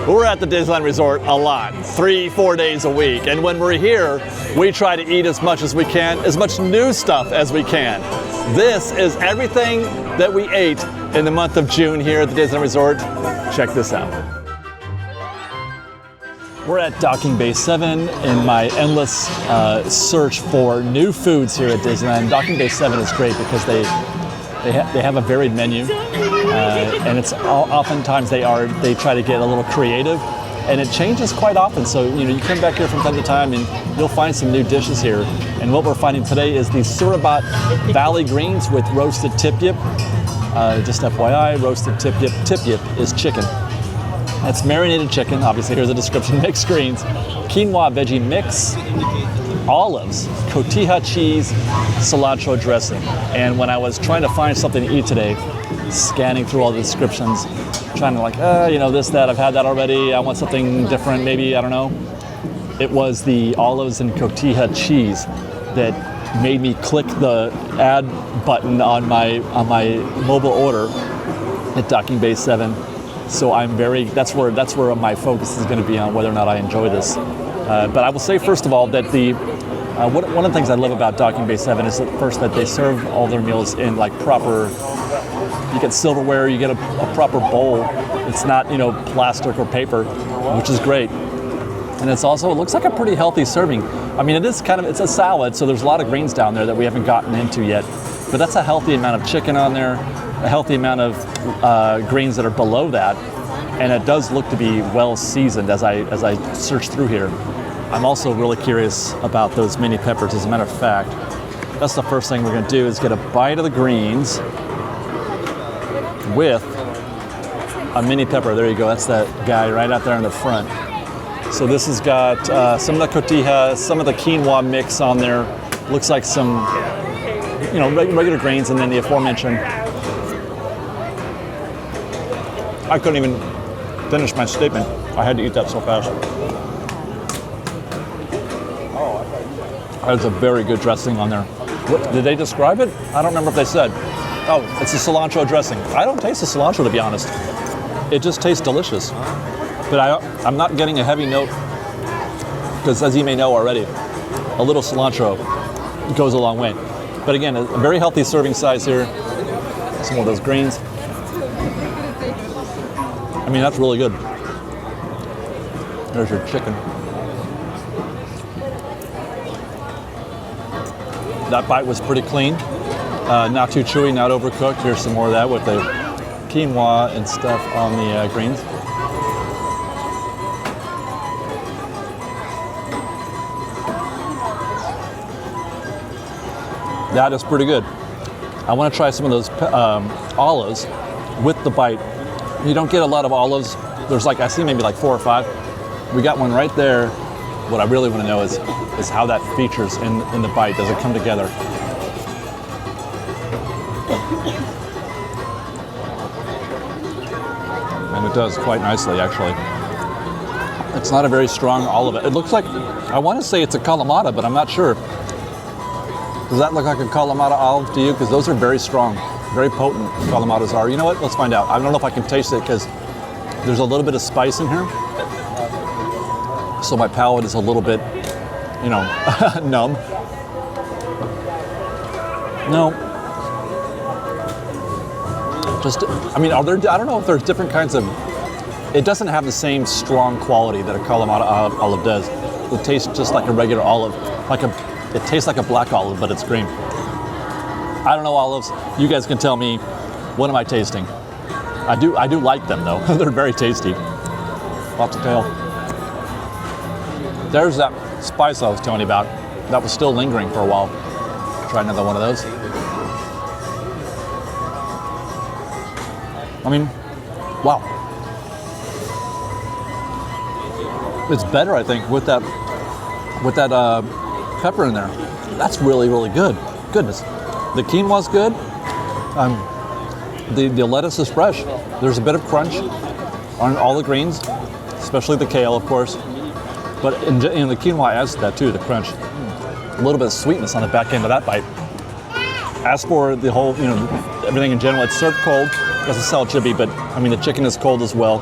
We're at the Disneyland Resort a lot, 3-4 days a week. And when we're here, we try to eat as much as we can, as much new stuff as we can. This is everything that we ate in the month of June here at the Disneyland Resort. Check this out. We're at Docking Bay 7 in my endless search for new foods here at Disneyland. Docking Bay 7 is great because they have a varied menu, and it's oftentimes they try to get a little creative, and it changes quite often. So you come back here from time to time, and you'll find some new dishes here. And what we're finding today is these Surabat Valley greens with roasted tip-yip. Just FYI, roasted tip-yip. Tip-yip is chicken. That's marinated chicken. Obviously, here's a description. Mixed greens, quinoa veggie mix, olives, cotija cheese, cilantro dressing. And when I was trying to find something to eat today, scanning through all the descriptions, trying to this, that, I've had that already, I want something different, maybe, I don't know. It was the olives and cotija cheese that made me click the add button on my mobile order at Docking Bay 7. So that's where my focus is going to be on whether or not I enjoy this. But I will say, first of all, that one of the things I love about Docking Bay 7 is that they serve all their meals in proper. You get silverware, you get a proper bowl. It's not plastic or paper, which is great. And it looks like a pretty healthy serving. I mean, it's a salad, so there's a lot of greens down there that we haven't gotten into yet. But that's a healthy amount of chicken on there, a healthy amount of greens that are below that, and it does look to be well seasoned as I search through here. I'm also really curious about those mini peppers. As a matter of fact, that's the first thing we're going to do is get a bite of the greens with a mini pepper. There you go. That's that guy right out there in the front. So this has got some of the cotija, some of the quinoa mix on there. Looks like some, regular grains, and then the aforementioned. I couldn't even finish my statement. I had to eat that so fast. There's a very good dressing on there. Did they describe it? I don't remember if they said. Oh, it's a cilantro dressing. I don't taste the cilantro, to be honest. It just tastes delicious. But I'm not getting a heavy note, because as you may know already, a little cilantro goes a long way. But again, a very healthy serving size here. Some of those greens. I mean, that's really good. There's your chicken. That bite was pretty clean. Not too chewy, not overcooked. Here's some more of that with the quinoa and stuff on the greens. That is pretty good. I want to try some of those olives with the bite. You don't get a lot of olives. There's I see maybe 4 or 5. We got one right there. What I really want to know is how that features in the bite. Does it come together? And it does quite nicely, actually. It's not a very strong olive. It looks like, I want to say it's a Kalamata, but I'm not sure. Does that look like a Kalamata olive to you? Because those are very strong, very potent. Kalamatas are. You know what? Let's find out. I don't know if I can taste it because there's a little bit of spice in here. So my palate is a little bit, numb. No. I don't know if there's different kinds of, it doesn't have the same strong quality that a Kalamata olive does. It tastes just like a regular olive, it tastes like a black olive, but it's green. I don't know olives. You guys can tell me, what am I tasting? I do like them though. They're very tasty. Lots of tail. There's that spice I was telling you about. That was still lingering for a while. Try another one of those. I mean, wow. It's better, I think, with that pepper in there. That's really, really good. Goodness. The quinoa's good. The lettuce is fresh. There's a bit of crunch on all the greens, especially the kale, of course. But the quinoa adds to that too, the crunch. A little bit of sweetness on the back end of that bite. As for the whole, everything in general, it's served cold. Doesn't sound chippy, but I mean the chicken is cold as well.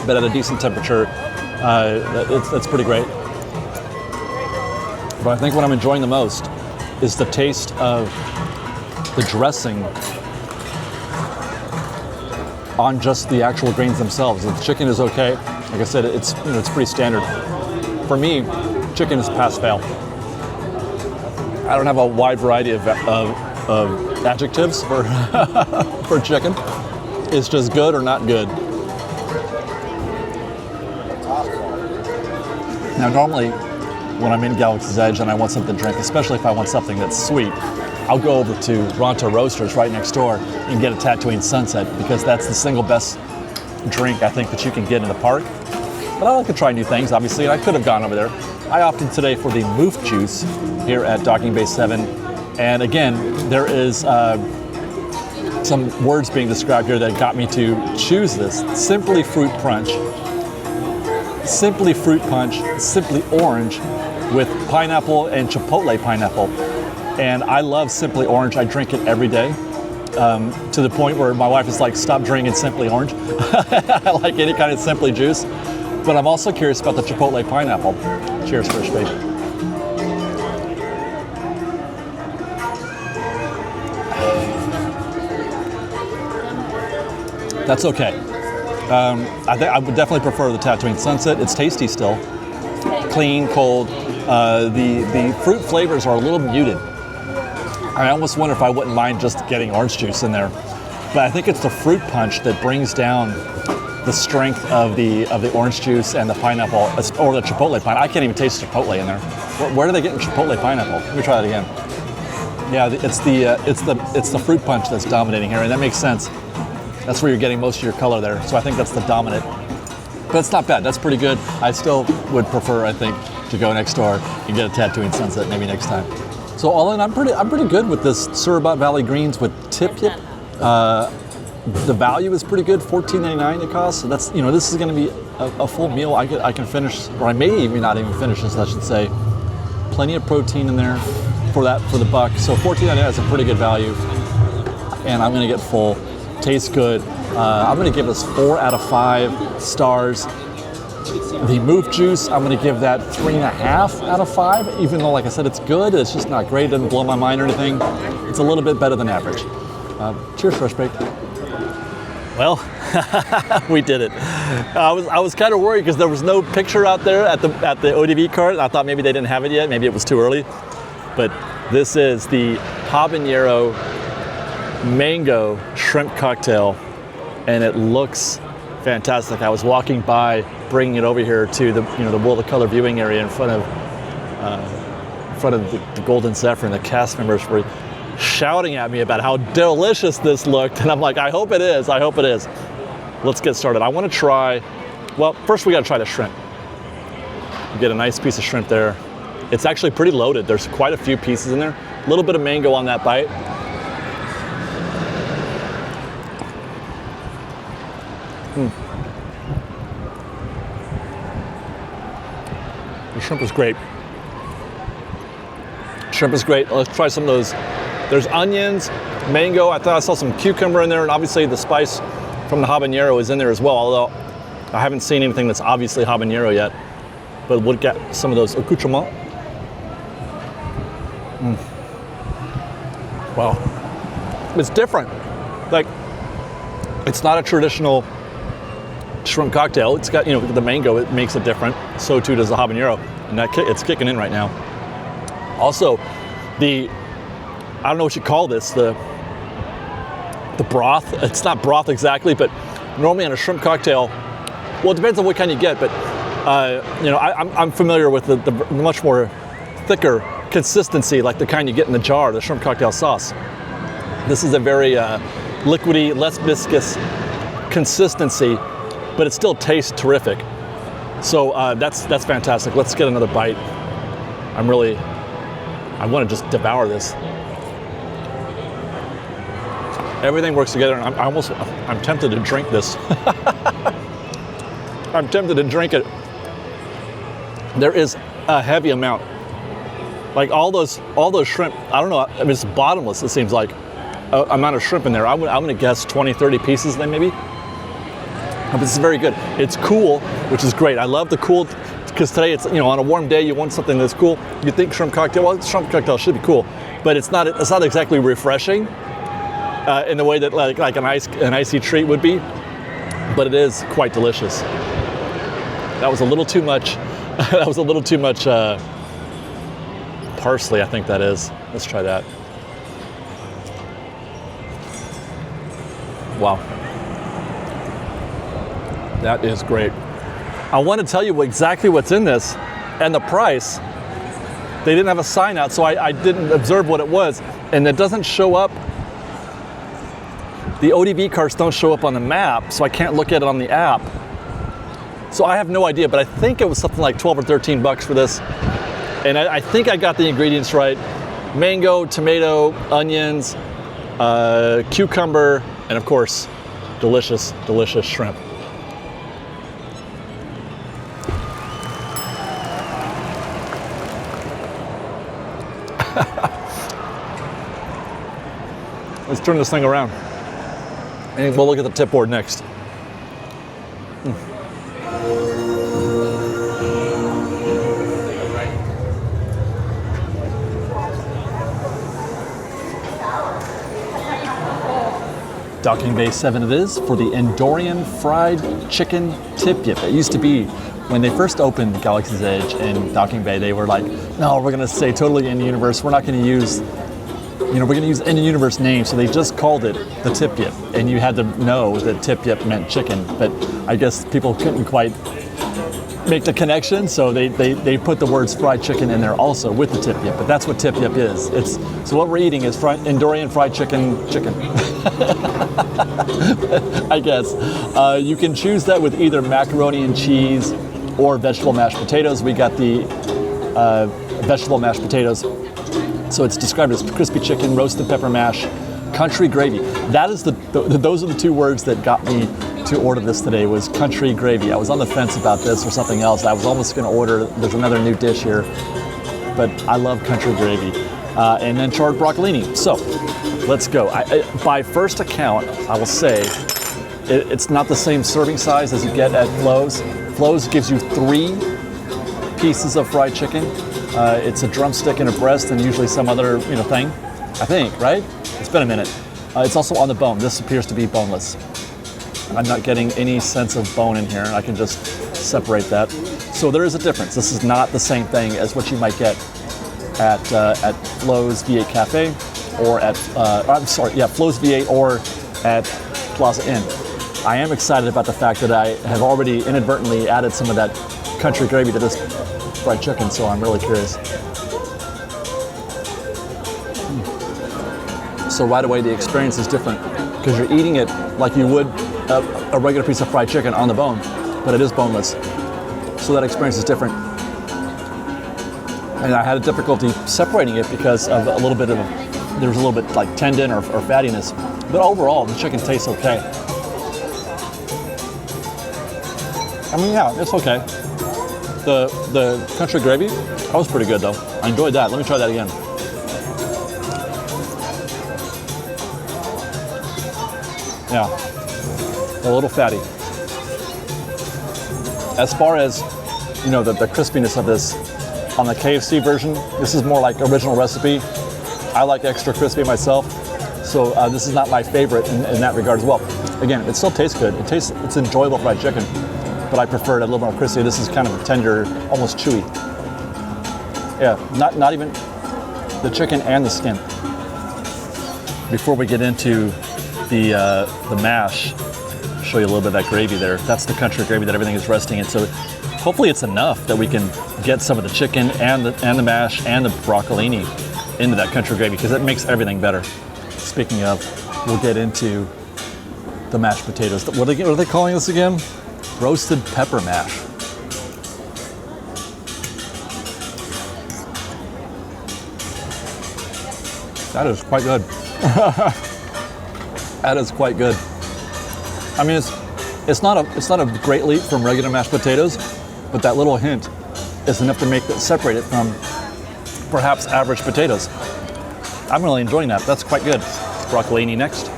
but at a decent temperature, it's pretty great. But I think what I'm enjoying the most is the taste of the dressing on just the actual grains themselves. The chicken is okay. Like I said, it's pretty standard. For me, chicken is pass fail. I don't have a wide variety of adjectives for for chicken. It's just good or not good. Now, normally when I'm in Galaxy's Edge and I want something to drink, especially if I want something that's sweet, I'll go over to Ronto Roasters right next door and get a Tatooine Sunset, because that's the single best drink I think that you can get in the park. But I like to try new things, obviously, and I could have gone over there. I opted today for the Moof Juice here at Docking Bay 7. And again, there is some words being described here that got me to choose this. Simply Fruit Punch. Simply Fruit Punch, Simply Orange with pineapple and chipotle pineapple. And I love Simply Orange. I drink it every day, to the point where my wife is like, stop drinking Simply Orange. I like any kind of Simply juice. But I'm also curious about the chipotle pineapple. Cheers, Fresh Babe. That's okay. I think I would definitely prefer the Tatooine Sunset. It's tasty still. Clean, cold. The fruit flavors are a little muted. I almost wonder if I wouldn't mind just getting orange juice in there. But I think it's the fruit punch that brings down the strength of the orange juice and the pineapple, or the chipotle pineapple. I can't even taste chipotle in there. Where are they getting chipotle pineapple? Let me try that again. Yeah, it's the fruit punch that's dominating here, and that makes sense. That's where you're getting most of your color there. So I think that's the dominant. But it's not bad. That's pretty good. I still would prefer, I think, to go next door and get a Tatooine Sunset maybe next time. So all in, I'm pretty good with this Surabat Valley Greens with tip yip. The value is pretty good, $14.99 it costs. So that's, this is going to be a full meal. I can finish, or I may even not even finish this, I should say. Plenty of protein in there for the buck. So $14.99 is a pretty good value, and I'm going to get full. Tastes good. I'm going to give this 4 out of 5 stars. The Moof Juice, I'm going to give that 3.5 out of 5, even though, like I said, it's good. It's just not great. It doesn't blow my mind or anything. It's a little bit better than average. Cheers, Fresh Baked. Well, we did it. I was kind of worried because there was no picture out there at the ODV cart. I thought maybe they didn't have it yet. Maybe it was too early. But this is the Habanero Mango Shrimp Cocktail, and it looks fantastic. I was walking by, bringing it over here to the World of Color viewing area in front of the Golden Zephyr, and the cast members were shouting at me about how delicious this looked, and I'm like, I hope it is. Let's get started. I want to try. Well, first we got to try the shrimp. You get a nice piece of shrimp there. It's actually pretty loaded. There's quite a few pieces in there. A little bit of mango on that bite. The shrimp is great. Let's try some of those. There's onions, mango. I thought I saw some cucumber in there, and obviously the spice from the habanero is in there as well, although I haven't seen anything that's obviously habanero yet. But we'll get some of those accoutrements. Wow. It's different. Like, it's not a traditional shrimp cocktail. It's got, the mango, it makes it different. So too does the habanero, and it's kicking in right now. Also, I don't know what you call this, the broth. It's not broth exactly, but normally on a shrimp cocktail, well, it depends on what kind you get, but I'm familiar with the much more thicker consistency, like the kind you get in the jar, the shrimp cocktail sauce. This is a very liquidy, less viscous consistency, but it still tastes terrific. So that's fantastic. Let's get another bite. I want to just devour this. Everything works together, and I'm tempted to drink this. I'm tempted to drink it. There is a heavy amount. Like all those shrimp, I don't know, I mean, it's bottomless, it seems like, amount of shrimp in there. I'm going to guess 20, 30 pieces then maybe. But this is very good. It's cool, which is great. I love the cool, because today it's, on a warm day, you want something that's cool. You think shrimp cocktail, well, shrimp cocktail should be cool, but it's not exactly refreshing in the way that like an icy treat would be, but it is quite delicious. That was a little too much. That was a little too much parsley, I think that is. Let's try that. Wow. That is great. I want to tell you exactly what's in this and the price. They didn't have a sign out, so I didn't observe what it was, and it doesn't show up. The ODB cards don't show up on the map, so I can't look at it on the app. So I have no idea, but I think it was something like 12 or 13 bucks for this. And I think I got the ingredients right. Mango, tomato, onions, cucumber, and of course, delicious, delicious shrimp. Let's turn this thing around. And we'll look at the tip board next. Docking Bay 7 it is for the Andorian fried chicken tip yip. It used to be, when they first opened Galaxy's Edge in Docking Bay, they were like, no, we're gonna stay totally in universe. We're not gonna use, we're gonna use in universe names. So they just called it the tip yip. And you had to know that tip yip meant chicken, but I guess people couldn't quite make the connection, so they put the words fried chicken in there also with the tip yip, but that's what tip yip is. So what we're eating is Andorian fried chicken. I guess. You can choose that with either macaroni and cheese or vegetable mashed potatoes. We got the vegetable mashed potatoes. So it's described as crispy chicken, roasted pepper mash, country gravy. That is those are the two words that got me to order this today, was country gravy. I was on the fence about this or something else. I was almost going to order, there's another new dish here, but I love country gravy. And then charred broccolini. So let's go. By first account, I will say it's not the same serving size as you get at Flo's. Flo's gives you 3 pieces of fried chicken. It's a drumstick and a breast and usually some other thing, I think, right? It's been a minute. It's also on the bone. This appears to be boneless. I'm not getting any sense of bone in here. I can just separate that. So there is a difference. This is not the same thing as what you might get at Flo's V8 Cafe or at, Flo's V8 or at Plaza Inn. I am excited about the fact that I have already inadvertently added some of that country gravy to this fried chicken, so I'm really curious. So right away the experience is different because you're eating it like you would a regular piece of fried chicken on the bone, but it is boneless. So that experience is different. And I had a difficulty separating it because of there was a little bit like tendon or fattiness. But overall, the chicken tastes okay. I mean, yeah, it's okay. The country gravy, that was pretty good though. I enjoyed that. Let me try that again. Yeah. A little fatty. As far as, the crispiness of this, on the KFC version, this is more like original recipe. I like extra crispy myself, so this is not my favorite in that regard as well. Again, it still tastes good. It's enjoyable fried chicken, but I prefer it a little more crispy. This is kind of tender, almost chewy. Yeah, not even the chicken and the skin. Before we get into the mash, show you a little bit of that gravy there. That's the country gravy that everything is resting in. So hopefully it's enough that we can get some of the chicken and the mash and the broccolini into that country gravy because it makes everything better. Speaking of, we'll get into the mashed potatoes. What are they calling this again? Roasted pepper mash. That is quite good. That is quite good. I mean, it's not a great leap from regular mashed potatoes, but that little hint is enough to separate it from perhaps average potatoes. I'm really enjoying that. That's quite good. Broccolini next.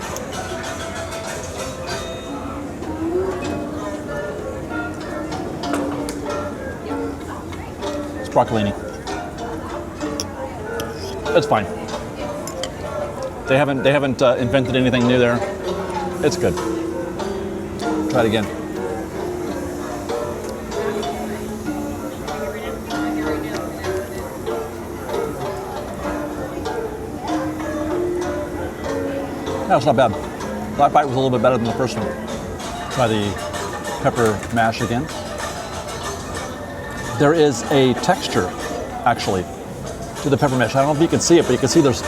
broccolini. It's fine. They haven't invented anything new there. It's good. Try it again. No, it's not bad. That bite was a little bit better than the first one. Try the pepper mash again. There is a texture, actually, to the pepper mash. I don't know if you can see it, but you can see there's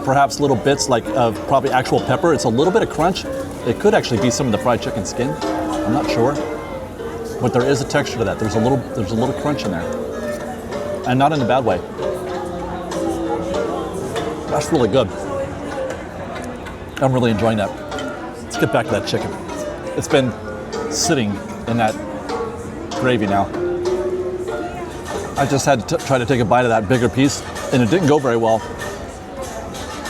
perhaps little bits like of probably actual pepper. It's a little bit of crunch. It could actually be some of the fried chicken skin. I'm not sure, but there is a texture to that. There's a little crunch in there, and not in a bad way. That's really good. I'm really enjoying that. Let's get back to that chicken. It's been sitting in that gravy now. I just had to try to take a bite of that bigger piece, and it didn't go very well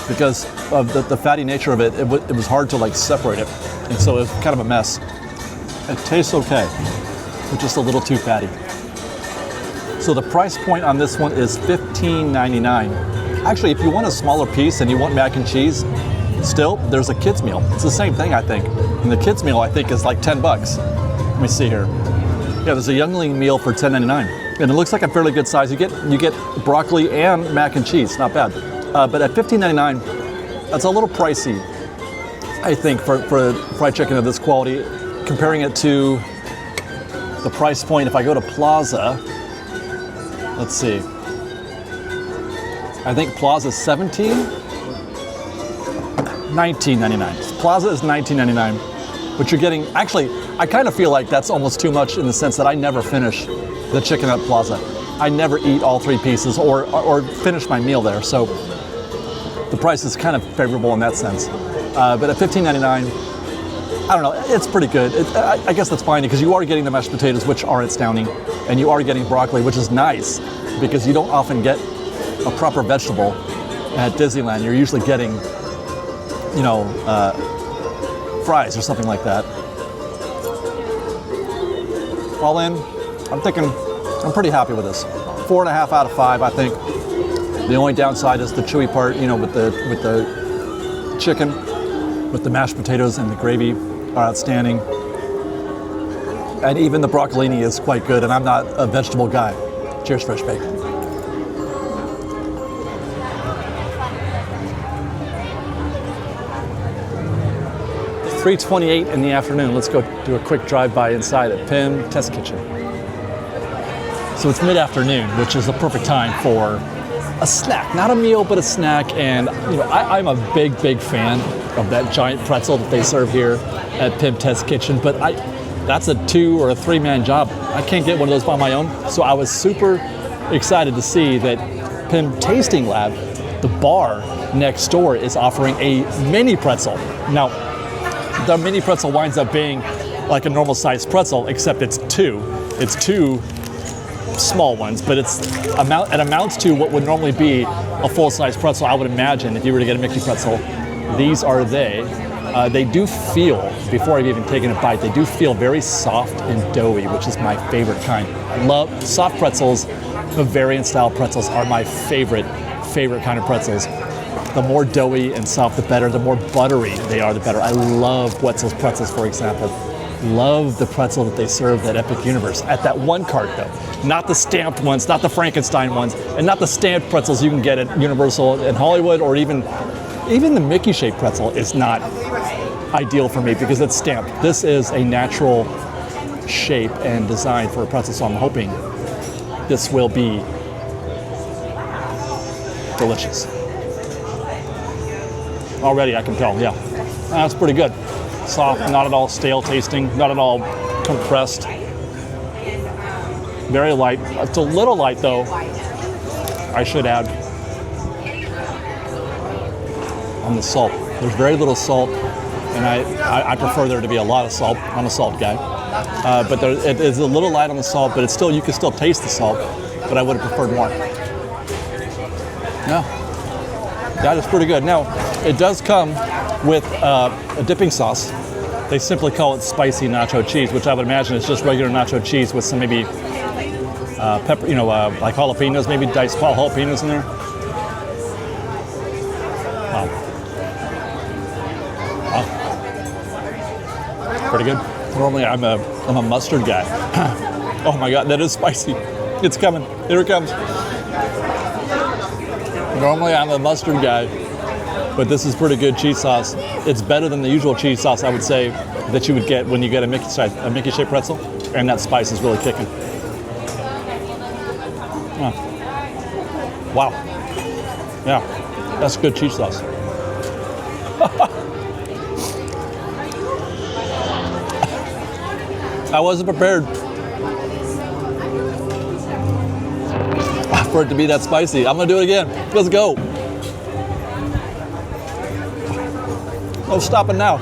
because of the fatty nature of it. It was hard to like separate it, and so it was kind of a mess. It tastes okay, but just a little too fatty. So the price point on this one is $15.99. Actually, if you want a smaller piece and you want mac and cheese, still, there's a kids meal. It's the same thing, I think. And the kids meal, I think, is like $10. Let me see here. Yeah, there's a youngling meal for $10.99. And it looks like a fairly good size. You get broccoli and mac and cheese. Not bad. But at $15.99, that's a little pricey, I think, for fried chicken of this quality. Comparing it to the price point, if I go to Plaza, let's see. I think Plaza's $19.99. Plaza is $19.99, but you're getting, actually, I kind of feel like that's almost too much in the sense that I never finish the chicken at Plaza. I never eat all three pieces or finish my meal there, so the price is kind of favorable in that sense. But at $15.99, I don't know, it's pretty good. I guess that's fine because you are getting the mashed potatoes, which are astounding, and you are getting broccoli, which is nice because you don't often get a proper vegetable at Disneyland. You're usually getting, you know, fries or something like that. All in, I'm thinking I'm pretty happy with this. 4.5 out of 5, I think. The only downside is the chewy part, you know, with the chicken, with the mashed potatoes and the gravy are outstanding. And even the broccolini is quite good, and I'm not a vegetable guy. Cheers, Fresh Bake. It's 3:28 in the afternoon. Let's go do a quick drive-by inside at Pym Test Kitchen. So it's mid-afternoon, which is the perfect time for a snack. Not a meal, but a snack. And you know, I'm a big fan of that giant pretzel that they serve here at Pym Test Kitchen, but that's a 2 or a 3-man job. I can't get one of those by my own. So I was super excited to see that Pym Tasting Lab, the bar next door, is offering a mini pretzel. Now, the mini pretzel winds up being like a normal sized pretzel, except it's two. It's two small ones, but it amounts to what would normally be a full-size pretzel, I would imagine, if you were to get a Mickey pretzel. These are they. They do feel, before I've even taken a bite, they do feel very soft and doughy, which is my favorite kind. I love soft pretzels. Bavarian style pretzels are my favorite kind of pretzels. The more doughy and soft, the better. The more buttery they are, the better. I love Wetzel's pretzels, for example. Love the pretzel that they serve at Epic Universe. At that one cart, though. Not the stamped ones, not the Frankenstein ones, and not the stamped pretzels you can get at Universal in Hollywood, or even the Mickey-shaped pretzel is not ideal for me because it's stamped. This is a natural shape and design for a pretzel, so I'm hoping this will be delicious. Already I can tell, yeah. That's pretty good. Soft, not at all stale tasting, not at all compressed. Very light. It's a little light though, I should add, on the salt. There's very little salt, and I prefer there to be a lot of salt. I'm a salt guy. But it is a little light on the salt, but it's still, you can still taste the salt, but I would have preferred more. Yeah, that is pretty good. Now, it does come with a dipping sauce. They simply call it spicy nacho cheese, which I would imagine is just regular nacho cheese with some maybe pepper, like jalapenos, maybe diced jalapenos in there. Wow. Wow. Pretty good. Normally I'm a mustard guy. Oh my God, that is spicy. It's coming. Here it comes. Normally I'm a mustard guy, but this is pretty good cheese sauce. It's better than the usual cheese sauce, I would say, that you would get when you get a Mickey-shaped pretzel, and that spice is really kicking. Oh. Wow. Yeah, that's good cheese sauce. I wasn't prepared for it to be that spicy. I'm gonna do it again. Let's go. No stopping now.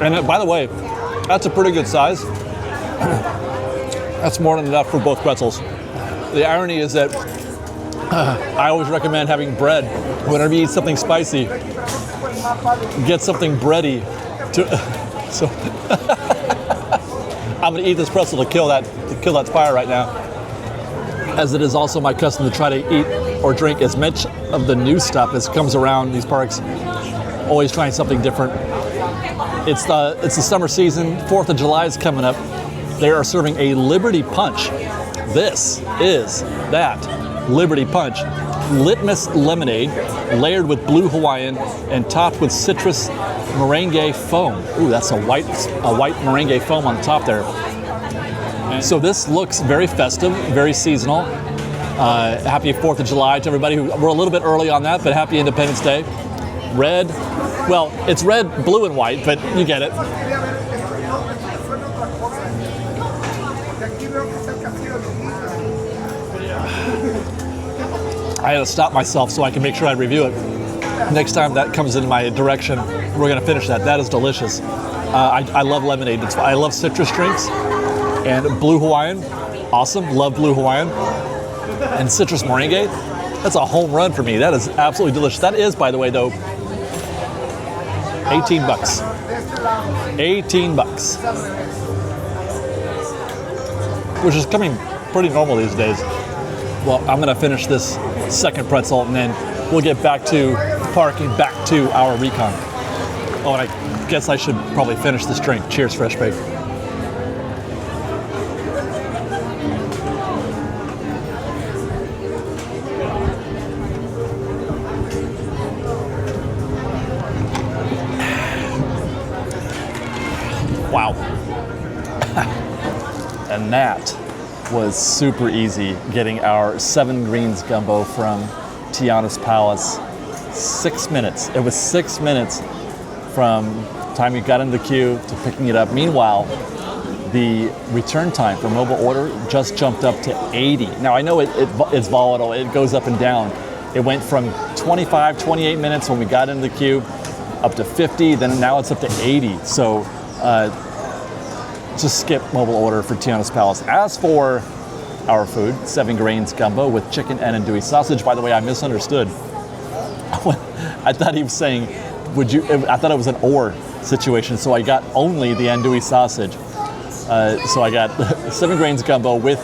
And by the way, that's a pretty good size. That's more than enough for both pretzels. The irony is that I always recommend having bread. Whenever you eat something spicy, get something bready. So I'm gonna eat this pretzel to kill that fire right now. As it is also my custom to try to eat or drink as much of the new stuff as comes around these parks. Always trying something different. It's the summer season. 4th of July is coming up. They are serving a Liberty Punch. This is that Liberty Punch. Litmus lemonade, layered with blue Hawaiian and topped with citrus meringue foam. Ooh, that's a white meringue foam on the top there. So this looks very festive, very seasonal. Happy 4th of July to everybody. We're a little bit early on that, but happy Independence Day. Red, well, it's red, blue, and white, but you get it. I had to stop myself so I can make sure I review it. Next time that comes into my direction, we're gonna finish that. That is delicious. I love lemonade. I love citrus drinks. And blue Hawaiian, awesome, love blue Hawaiian. And citrus meringue, that's a home run for me. That is absolutely delicious. That is, by the way, though, 18 bucks. 18 bucks. Which is coming pretty normal these days. Well, I'm gonna finish this second pretzel and then we'll get back to the park and back to our recon. Oh, and I guess I should probably finish this drink. Cheers, Fresh Bake. Wow. And that was super easy, getting our 7 greens gumbo from Tiana's Palace. 6 minutes. It was 6 minutes from the time you got in the queue to picking it up. Meanwhile, the return time for mobile order just jumped up to 80. Now I know it's volatile, it goes up and down. It went from 25, 28 minutes when we got in the queue up to 50, then now it's up to 80. So just skip mobile order for Tiana's Palace. As for our food, 7 grains gumbo with chicken and andouille sausage. By the way, I misunderstood. I thought he was saying, I thought it was an or situation, so I got only the andouille sausage. So I got 7 grains gumbo with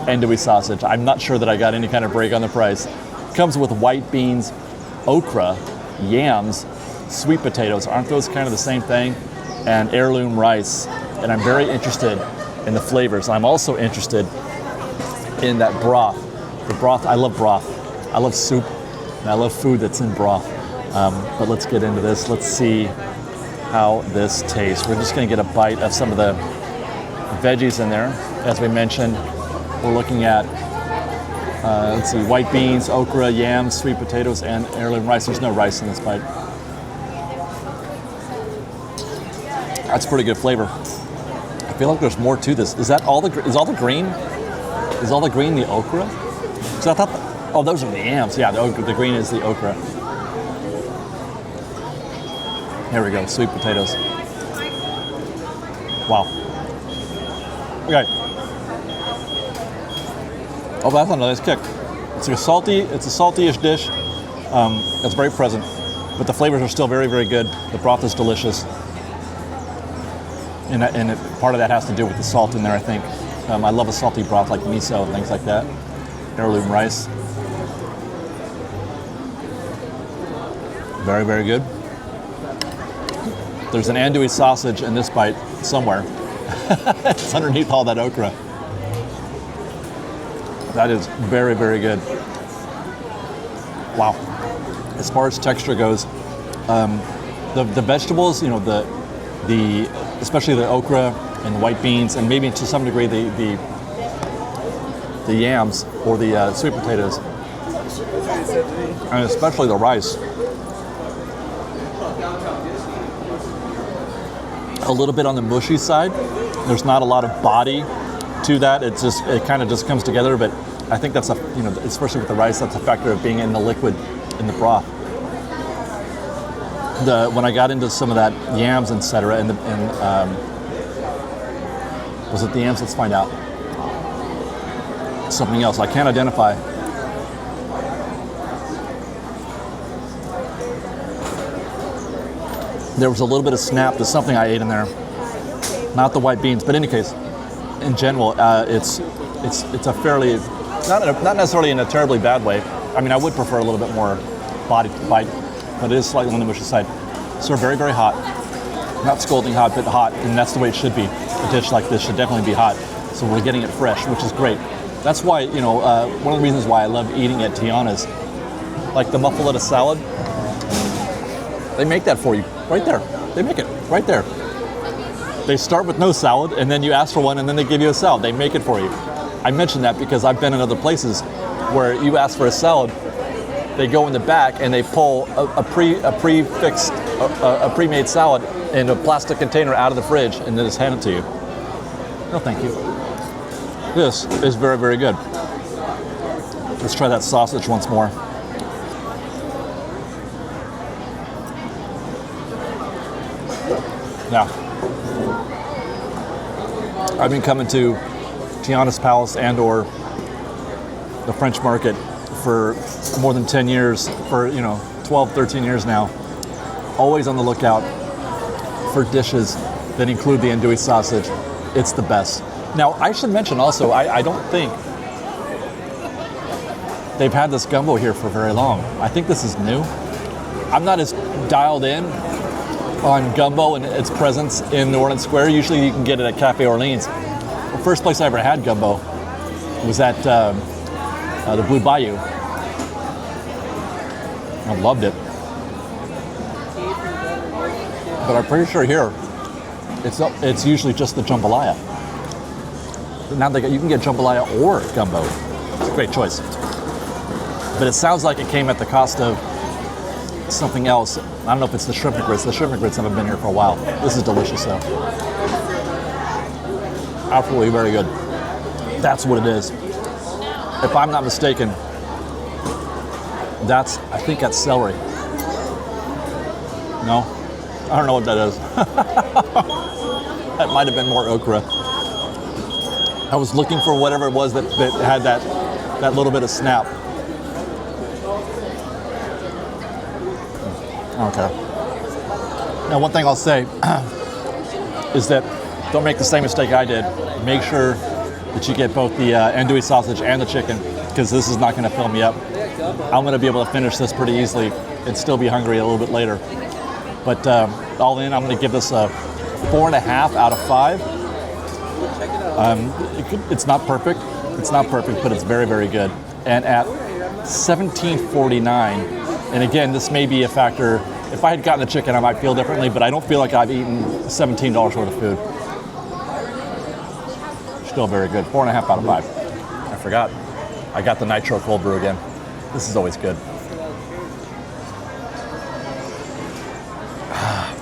andouille sausage. I'm not sure that I got any kind of break on the price. Comes with white beans, okra, yams, sweet potatoes. Aren't those kind of the same thing? And heirloom rice. And I'm very interested in the flavors. I'm also interested in that broth. The broth, I love broth. I love soup, and I love food that's in broth. But let's get into this. Let's see how this tastes. We're just gonna get a bite of some of the veggies in there. As we mentioned, we're looking at, let's see, white beans, okra, yams, sweet potatoes, and heirloom rice. There's no rice in this bite. That's pretty good flavor. I feel like there's more to this. Is all the green the okra? So I thought, oh, those are the yams. Yeah, the green is the okra. Here we go, sweet potatoes. Wow. Okay. Oh, that's a nice kick. It's a salty-ish dish. It's very present, but the flavors are still very, very good. The broth is delicious. And part of that has to do with the salt in there, I think. I love a salty broth like miso and things like that. Heirloom rice. Very, very good. There's an andouille sausage in this bite somewhere. It's underneath all that okra. That is very, very good. Wow. As far as texture goes, the vegetables, you know, the especially the okra and the white beans, and maybe to some degree the yams or the sweet potatoes, and especially the rice. A little bit on the mushy side. There's not a lot of body to that. It kind of just comes together. But I think that's especially with the rice, that's a factor of being in the liquid in the broth. When I got into some of that yams, etc., and was it the yams? Let's find out. Something else I can't identify. There was a little bit of snap to something I ate in there. Not the white beans, but in any case, in general, it's a fairly, not necessarily in a terribly bad way. I mean, I would prefer a little bit more body bite, but it is slightly on the mushy side. So very, very hot. Not scalding hot, but hot, and that's the way it should be. A dish like this should definitely be hot. So we're getting it fresh, which is great. That's why, one of the reasons why I love eating at Tiana's, like the muffaletta salad, they make that for you right there. They make it right there. They start with no salad, and then you ask for one, and then they give you a salad. They make it for you. I mention that because I've been in other places where you ask for a salad, they go in the back and they pull a pre-made salad in a plastic container out of the fridge and then just hand it to you. No, thank you. This is very, very good. Let's try that sausage once more. Now, I've been coming to Tiana's Palace and or the French Market for more than 10 years, for 12, 13 years now. Always on the lookout for dishes that include the andouille sausage. It's the best. Now, I should mention also, I don't think they've had this gumbo here for very long. I think this is new. I'm not as dialed in on gumbo and its presence in New Orleans Square. Usually you can get it at Cafe Orleans. The first place I ever had gumbo was at the Blue Bayou. I loved it. But I'm pretty sure here, it's usually just the jambalaya. Now you can get jambalaya or gumbo. It's a great choice. But it sounds like it came at the cost of something else. I don't know if it's the shrimp and grits. The shrimp and grits haven't been here for a while. This is delicious though. Absolutely very good. That's what it is. If I'm not mistaken, I think that's celery. No? I don't know what that is. That might have been more okra. I was looking for whatever it was that had that little bit of snap. Okay. Now, one thing I'll say is that don't make the same mistake I did. Make sure that you get both the andouille sausage and the chicken, because this is not going to fill me up. I'm going to be able to finish this pretty easily and still be hungry a little bit later. But all in, I'm going to give this a 4.5 out of 5. It's not perfect. It's not perfect, but it's very, very good. And at $17.49, and again, this may be a factor. If I had gotten the chicken, I might feel differently, but I don't feel like I've eaten $17 worth of food. Still very good. 4.5 out of 5. I forgot. I got the nitro cold brew again. This is always good.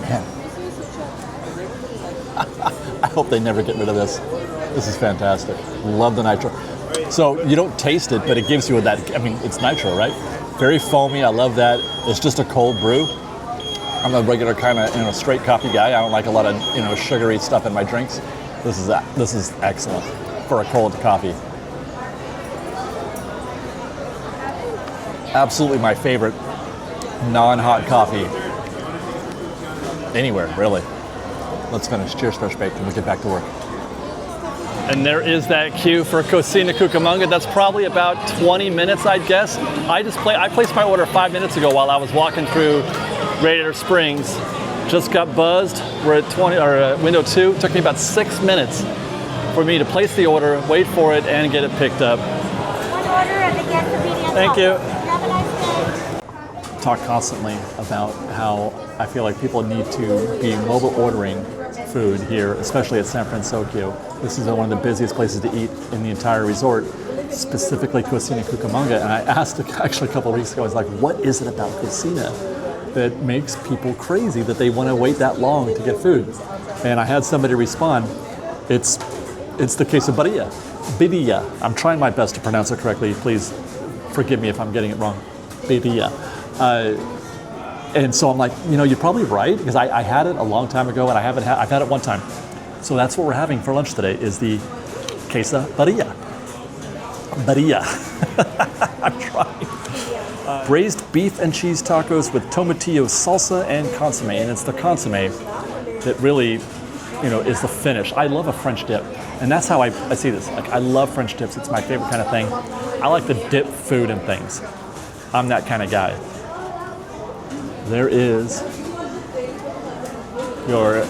Man. I hope they never get rid of this. This is fantastic. Love the nitro. So you don't taste it, but it gives you that, it's nitro, right? Very foamy. I love that. It's just a cold brew. I'm a regular kind of straight coffee guy. I don't like a lot of sugary stuff in my drinks. This is excellent for a cold coffee. Absolutely my favorite non-hot coffee anywhere, really. Let's finish. Cheers, fresh baked, and we'll get back to work. And there is that queue for Cocina Cucamonga. That's probably about 20 minutes, I'd guess. I placed my order 5 minutes ago while I was walking through Radiator Springs. Just got buzzed. We're at window 2. It took me about 6 minutes for me to place the order, wait for it, and get it picked up. One order and the guest immediately. Thank you. Have a nice day. Talk constantly about how I feel like people need to be mobile ordering food here, especially at San Francisco. This is one of the busiest places to eat in the entire resort, specifically Cocina Cucamonga. And I asked actually a couple of weeks ago, I was like, what is it about Cocina that makes people crazy that they want to wait that long to get food? And I had somebody respond, it's the quesadilla. Birria. I'm trying my best to pronounce it correctly. Please forgive me if I'm getting it wrong. Birria. And so I'm like, you're probably right, because I had it a long time ago, and I've had it one time. So that's what we're having for lunch today, is the quesadilla. Birria. I'm trying. Braised beef and cheese tacos with tomatillo salsa and consomme. And it's the consomme that really, is the finish. I love a French dip. And that's how I see this. Like, I love French dips. It's my favorite kind of thing. I like to dip food in things. I'm that kind of guy. There is your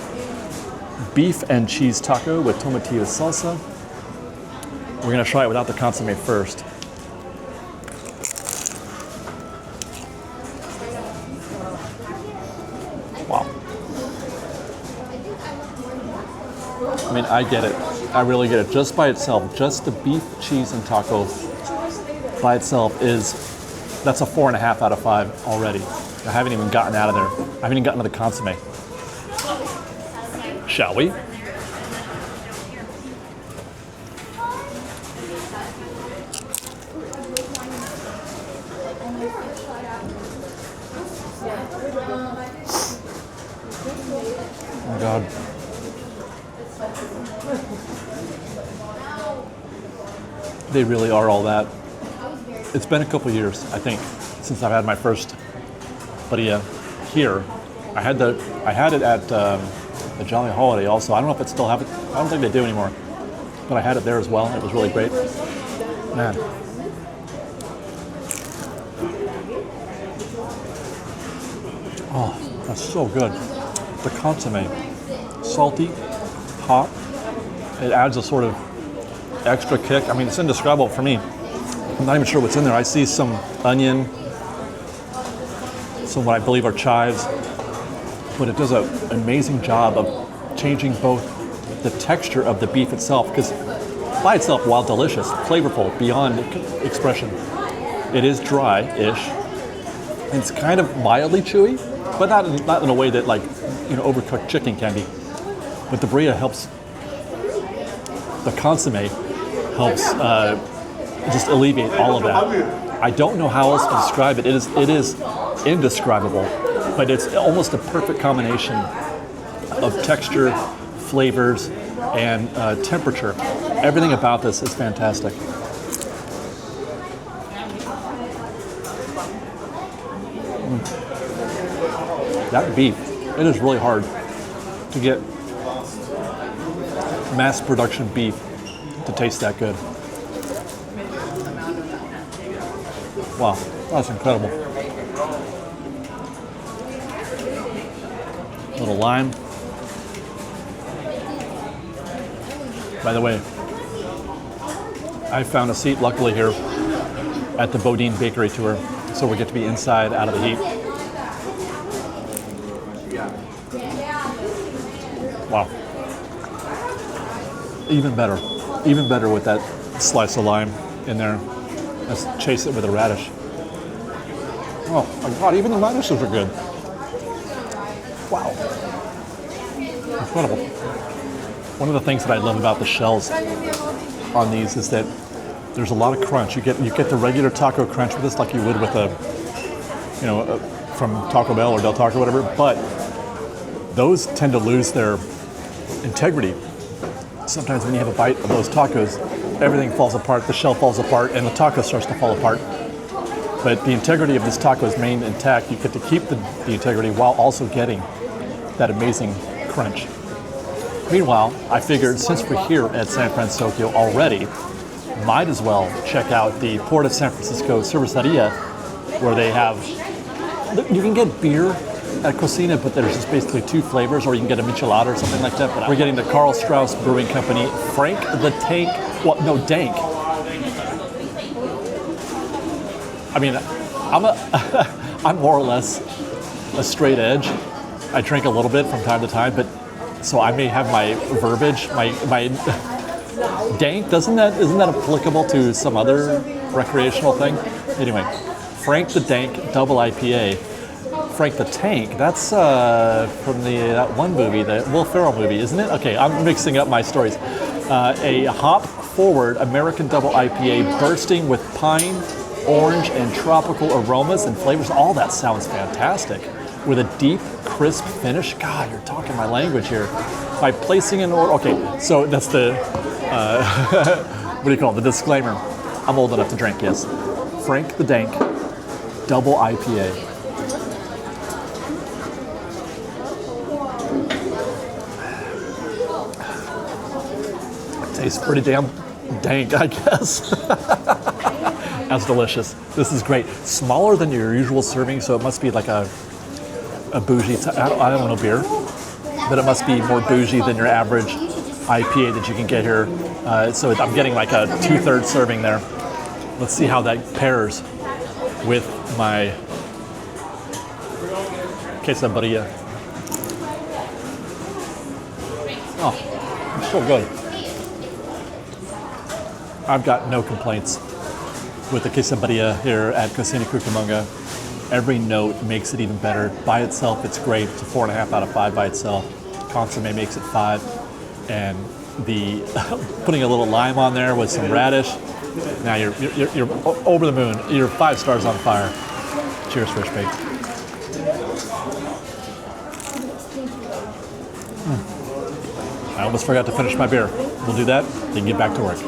beef and cheese taco with tomatillo salsa. We're going to try it without the consomme first. Wow. I mean, I get it. I really get it. Just by itself, just the beef, cheese, and taco by itself that's a 4.5 out of 5 already. I haven't even gotten out of there. I haven't even gotten to the consomme. Shall we? Oh my God. They really are all that. It's been a couple years, I think, since I've had my first birria here. I had it at the Jolly Holiday also. I don't know if it still have it. I don't think they do anymore. But I had it there as well. It was really great. Man. Oh, that's so good. The consomme, salty, hot. It adds a sort of extra kick. I mean, it's indescribable for me. I'm not even sure what's in there. I see some onion, some what I believe are chives, but it does an amazing job of changing both the texture of the beef itself, because by itself, while delicious, flavorful beyond expression, it is dry-ish. It's kind of mildly chewy, but not in a way that overcooked chicken can be. But the birria helps. The consomme helps just alleviate all of that. I don't know how else to describe it. It is indescribable, but it's almost a perfect combination of texture, flavors, and temperature. Everything about this is fantastic. That beef, it is really hard to get mass production beef to taste that good. Wow, that's incredible. Little lime. By the way, I found a seat luckily here at the Bodine Bakery Tour, so we get to be inside out of the heat. Wow. Even better with that slice of lime in there. Let's chase it with a radish. Oh my God, even the radishes are good. Wow. Incredible. One of the things that I love about the shells on these is that there's a lot of crunch. You get the regular taco crunch with this, like you would with from Taco Bell or Del Taco, whatever. But those tend to lose their integrity. Sometimes when you have a bite of those tacos, everything falls apart, the shell falls apart, and the taco starts to fall apart. But the integrity of this taco is remained intact. You get to keep the integrity while also getting that amazing crunch. Meanwhile, I figured since we're here at San Francisco already, might as well check out the Port of San Francisco Cerveceria, where they have, you can get beer at Cocina, but there's just basically two flavors, or you can get a michelada or something like that. But we're getting the Carl Strauss Brewing Company, Frank the Tank, Dank. I mean, I'm more or less a straight edge. I drink a little bit from time to time, but so I may have my verbiage, my dank, isn't that applicable to some other recreational thing? Anyway, Frank the Dank Double IPA. Frank the Tank, that's from that one movie, the Will Ferrell movie, isn't it? Okay, I'm mixing up my stories. A hop-forward American Double IPA bursting with pine, orange, and tropical aromas and flavors. All that sounds fantastic. With a deep, crisp finish. God, you're talking my language here. By placing an order, okay, so that's the, what do you call it, the disclaimer. I'm old enough to drink, yes. Frank the Dank Double IPA. Tastes pretty damn dank, I guess. That's delicious. This is great. Smaller than your usual serving, so it must be like a bougie, I don't know beer, but it must be more bougie than your average IPA that you can get here. So I'm getting like a 2/3 serving there. Let's see how that pairs with my quesadilla. Oh, it's so good. I've got no complaints with the quesadilla here at Cocina Cucamonga. Every note makes it even better. By itself, it's great. It's a 4.5 out of 5 by itself. Consomme makes it 5. And the putting a little lime on there with some radish. Now you're over the moon. You're 5 stars on fire. Cheers, Fish Baked. I almost forgot to finish my beer. We'll do that, then get back to work.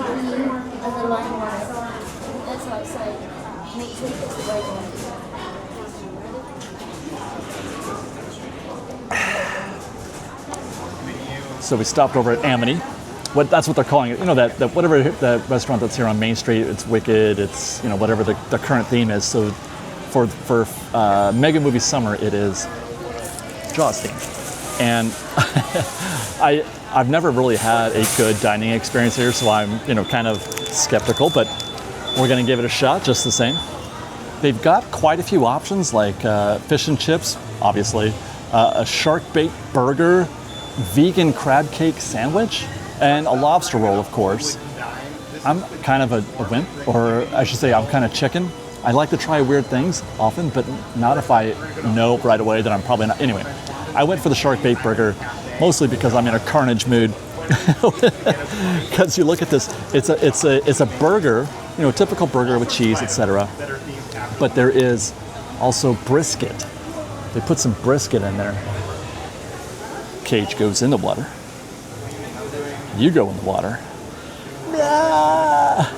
So we stopped over at Amity. That's what they're calling it. You know, that whatever the restaurant that's here on Main Street, it's Wicked, it's, you know, whatever the current theme is. So for Mega Movie Summer, it is Jaws themed. And I've never really had a good dining experience here, so I'm, you know, kind of skeptical, but we're gonna give it a shot just the same. They've got quite a few options, like fish and chips, obviously, a shark bait burger, vegan crab cake sandwich, and a lobster roll, of course. I'm kind of a wimp, or I should say I'm kind of chicken. I like to try weird things often, but not if I know right away that I'm probably not. Anyway, I went for the shark bait burger, mostly because I'm in a carnage mood. Because you look at this, it's a burger, you know, a typical burger with cheese, etc. But there is also brisket. They put some brisket in there. Cage goes in the water. You go in the water. Ah,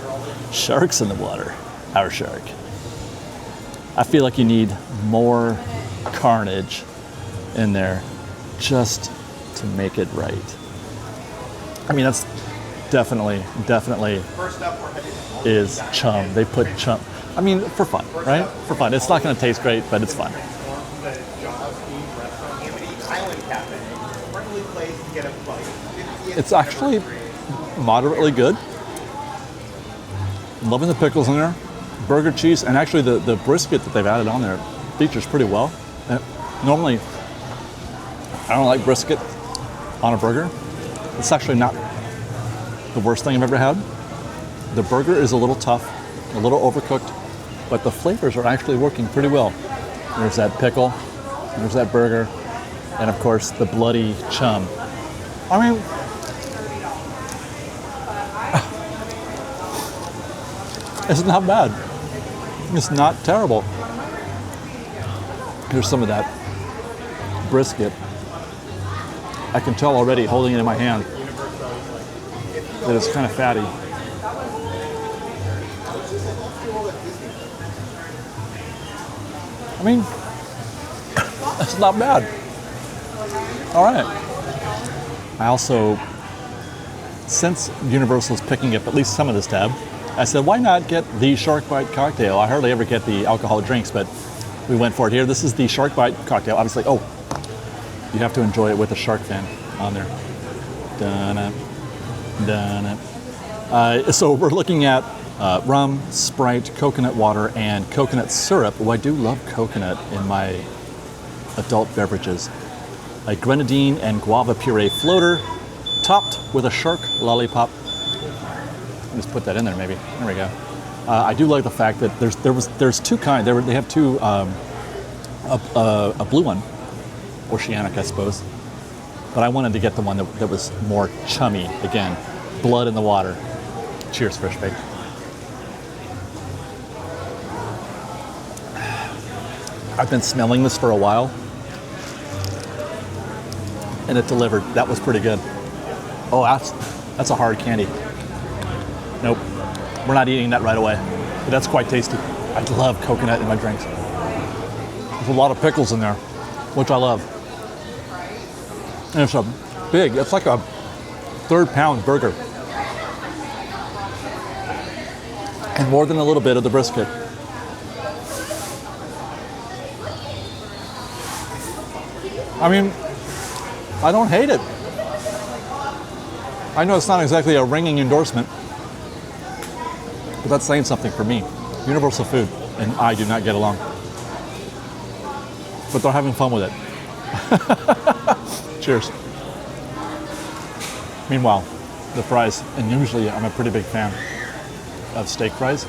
shark's in the water. Our shark. I feel like you need more carnage in there just to make it right. I mean, that's definitely is chum. They put chum. I mean, for fun, right? For fun. It's not going to taste great, but it's fun. It's actually moderately good. I'm loving the pickles in there, burger cheese, and actually the brisket that they've added on there features pretty well. Normally, I don't like brisket on a burger. It's actually not the worst thing I've ever had. The burger is a little tough, a little overcooked, but the flavors are actually working pretty well. There's that pickle, there's that burger, and of course the bloody chum. I mean, it's not bad. It's not terrible. Here's some of that brisket. I can tell already, holding it in my hand, that it's kind of fatty. I mean, it's not bad. All right. I also, since Universal's picking up at least some of this tab, I said, why not get the Shark Bite cocktail? I hardly ever get the alcoholic drinks, but we went for it here. This is the Shark Bite cocktail. Obviously, oh, you have to enjoy it with a shark fin on there. Dun-it, dun-it. So we're looking at rum, Sprite, coconut water, and coconut syrup. Oh, I do love coconut in my adult beverages. A grenadine and guava puree floater, topped with a shark lollipop. Just put that in there, maybe. There we go. I do like the fact that there's two kinds. They have two, a blue one, oceanic, I suppose. But I wanted to get the one that was more chummy. Again, blood in the water. Cheers, Fresh Bake. I've been smelling this for a while, and it delivered. That was pretty good. Oh, that's a hard candy. Nope, we're not eating that right away, but that's quite tasty. I love coconut in my drinks. There's a lot of pickles in there, which I love. And it's it's like a 3rd-pound burger. And more than a little bit of the brisket. I mean, I don't hate it. I know it's not exactly a ringing endorsement, but that's saying something for me. Universal Food and I do not get along. But they're having fun with it. Cheers. Meanwhile, the fries, and usually I'm a pretty big fan of steak fries.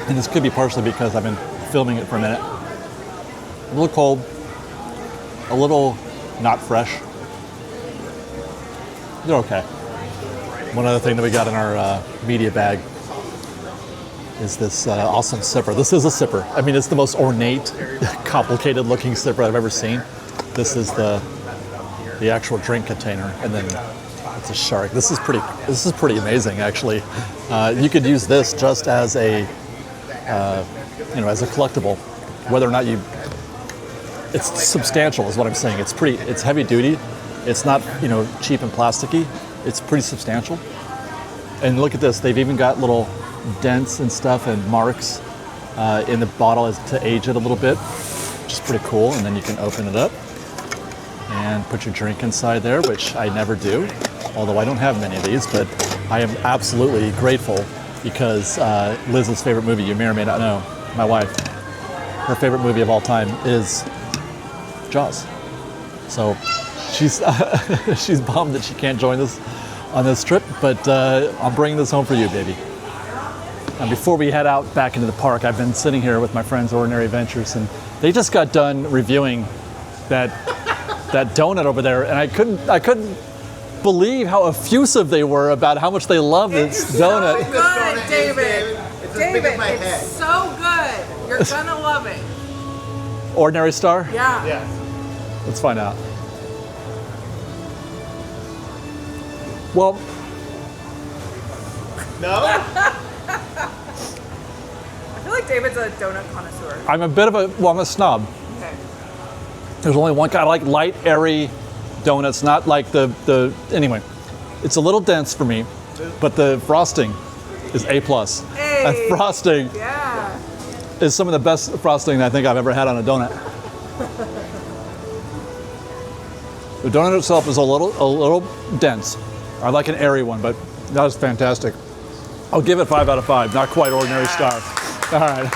And this could be partially because I've been filming it for a minute. A little cold, a little not fresh. They're okay. One other thing that we got in our media bag is this awesome sipper. This is a sipper. I mean, it's the most ornate, complicated looking sipper I've ever seen. This is the actual drink container, and then it's a shark. This is pretty amazing, actually. You could use this just as a as a collectible, whether or not you. It's substantial, is what I'm saying. It's heavy duty. It's not cheap and plasticky. It's pretty substantial. And look at this. They've even got little dents and stuff and marks in the bottle to age it a little bit, which is pretty cool. And then you can open it up and put your drink inside there, which I never do, although I don't have many of these, but I am absolutely grateful because Liz's favorite movie, you may or may not know, my wife, her favorite movie of all time is Jaws. So she's she's bummed that she can't join us on this trip, but I'm bringing this home for you, baby. And before we head out back into the park, I've been sitting here with my friends Ordinary Ventures, and they just got done reviewing that donut over there, and I couldn't believe how effusive they were about how much they love this donut. It's so good, David. David, it's so good. You're gonna love it. Ordinary Star? Yeah. Let's find out. Well, no. I feel like David's a donut connoisseur. I'm a snob. Okay. There's only one kind. I like light, airy donuts, not like the anyway. It's a little dense for me, but the frosting is A+. Hey. And frosting is some of the best frosting I think I've ever had on a donut. The donut itself is a little dense. I like an airy one, but that was fantastic. I'll give it 5 out of 5. Not quite Ordinary Star. All right.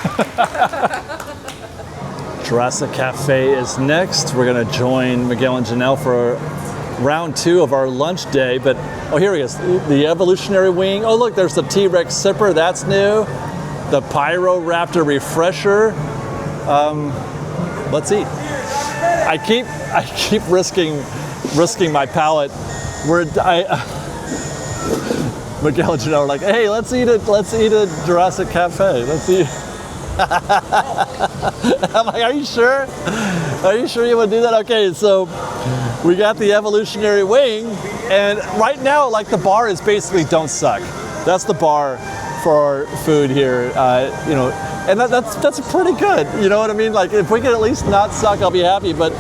Jurassic Cafe is next. We're gonna join Miguel and Janelle for round 2 of our lunch day. But here he is, the evolutionary wing. Oh look, there's the T-Rex sipper. That's new. The Pyroraptor refresher. Let's eat. I keep risking my palate. Miguel and Janelle are like, hey, let's eat a Jurassic Cafe. Let's eat. I'm like, are you sure? Are you sure you want to do that? Okay, so we got the evolutionary wing, and right now, like, the bar is basically don't suck. That's the bar for food here, and that's pretty good. You know what I mean? Like, if we can at least not suck, I'll be happy. But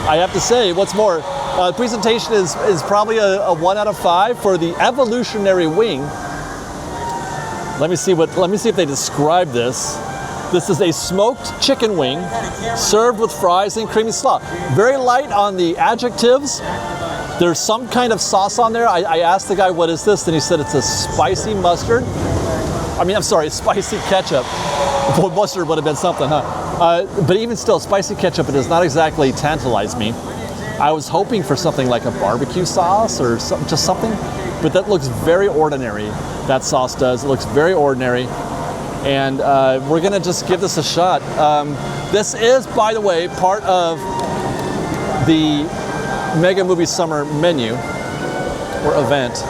I have to say, what's more, The presentation is probably a 1 out of 5 for the evolutionary wing. Let me see if they describe this. This is a smoked chicken wing served with fries and creamy slaw. Very light on the adjectives. There's some kind of sauce on there. I asked the guy, what is this? And he said it's a spicy mustard. Spicy ketchup. Mustard would have been something, huh? But even still, spicy ketchup, it does not exactly tantalize me. I was hoping for something like a barbecue sauce or just something, but that looks very ordinary. That sauce does. It looks very ordinary. And we're gonna just give this a shot. This is, by the way, part of the Mega Movie Summer menu or event.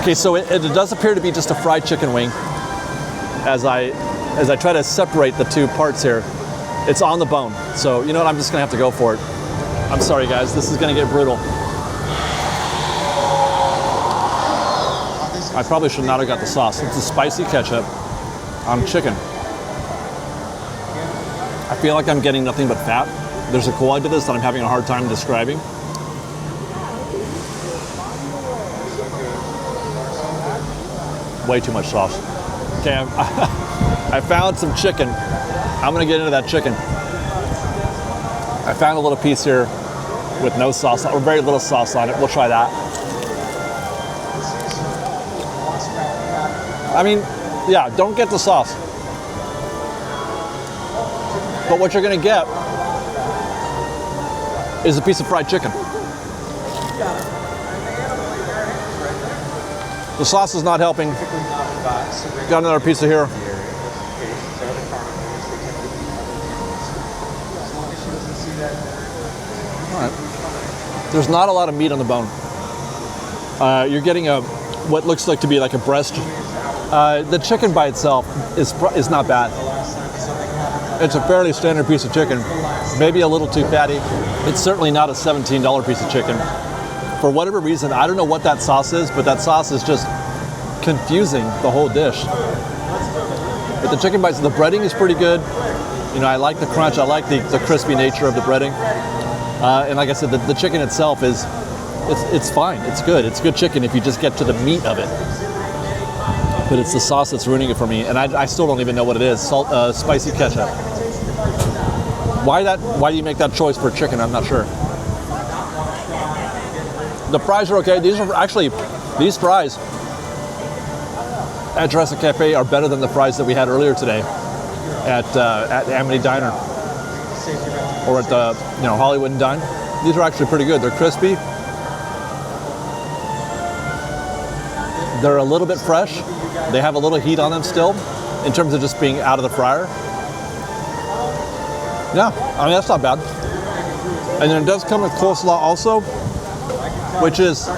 Okay, so it does appear to be just a fried chicken wing. As I try to separate the two parts here, it's on the bone. So you know what? I'm just gonna have to go for it. I'm sorry, guys. This is gonna get brutal. I probably should not have got the sauce. It's a spicy ketchup on chicken. I feel like I'm getting nothing but fat. There's a quality to this that I'm having a hard time describing. Way too much sauce. Okay, I found some chicken. I'm gonna get into that chicken. I found a little piece here with no sauce, or very little sauce on it. We'll try that. I mean, yeah, don't get the sauce. But what you're gonna get is a piece of fried chicken. The sauce is not helping. Got another piece of here. All right. There's not a lot of meat on the bone. You're getting what looks like to be like a breast. The chicken by itself is not bad. It's a fairly standard piece of chicken, maybe a little too fatty. It's certainly not a $17 piece of chicken. For whatever reason, I don't know what that sauce is, but that sauce is just confusing the whole dish. But the chicken bites, the breading is pretty good. You know, I like the crunch, I like the crispy nature of the breading. And like I said, the chicken itself it's fine, it's good. It's good chicken if you just get to the meat of it. But it's the sauce that's ruining it for me, and I still don't even know what it is. Spicy ketchup. Why do you make that choice for chicken? I'm not sure. The fries are okay. These fries at Jurassic Cafe are better than the fries that we had earlier today at Amity Diner or at the Hollywood and Dine. These are actually pretty good. They're crispy. They're a little bit fresh. They have a little heat on them still in terms of just being out of the fryer. Yeah, I mean, that's not bad. And then it does come with coleslaw also, which is,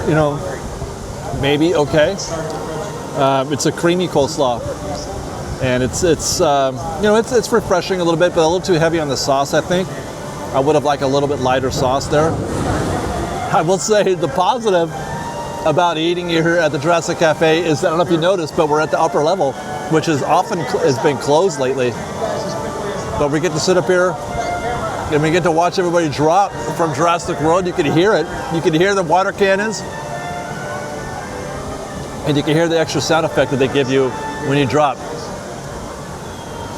maybe okay. It's a creamy coleslaw, and it's refreshing a little bit, but a little too heavy on the sauce, I think. I would have liked a little bit lighter sauce there. I will say the positive about eating here at the Jurassic Cafe is that, I don't know if you noticed, but we're at the upper level, which is often has been closed lately. But we get to sit up here and we get to watch everybody drop from Jurassic World. You can hear it. You can hear the water cannons. And you can hear the extra sound effect that they give you when you drop.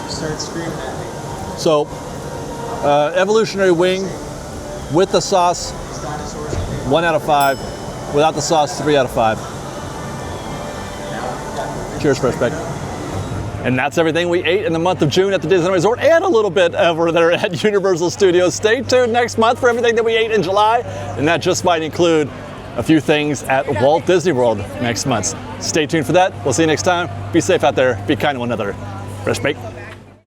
Start screaming at me. So, evolutionary wing with the sauce, 1 out of 5. Without the sauce, 3 out of 5. Cheers, Fresh Bake. And that's everything we ate in the month of June at the Disneyland Resort, and a little bit over there at Universal Studios. Stay tuned next month for everything that we ate in July, and that just might include a few things at Walt Disney World next month. Stay tuned for that. We'll see you next time. Be safe out there. Be kind to one another. Fresh Bake.